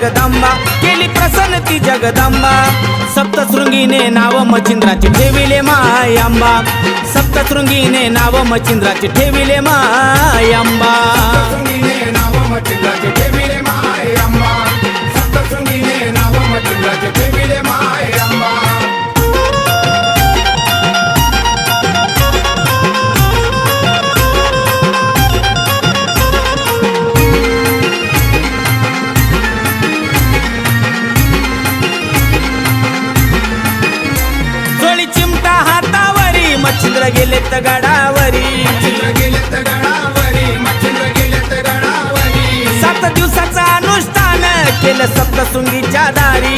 जगदंबा केली प्रसन्न ती जगदंबा सप्तशृंगीने नाव मच्छिंद्राचे ठेविले मायांबा सप्तशृंगीने नाव मच्छिंद्राचे ठेविले मायांबा सप्तशृंगीने नाव मच्छिंद्राचे ठेविले मायांबा सप्तशृंगीने नाव मच्छिंद्राचे ठेविले मायांबा मच्छिंद्र गेलेत गडावरी मच्छिंद्र गेलेत गडावरी 7 दिवसाचं अनुष्ठान केलं सप्तशृंगीच्या दारी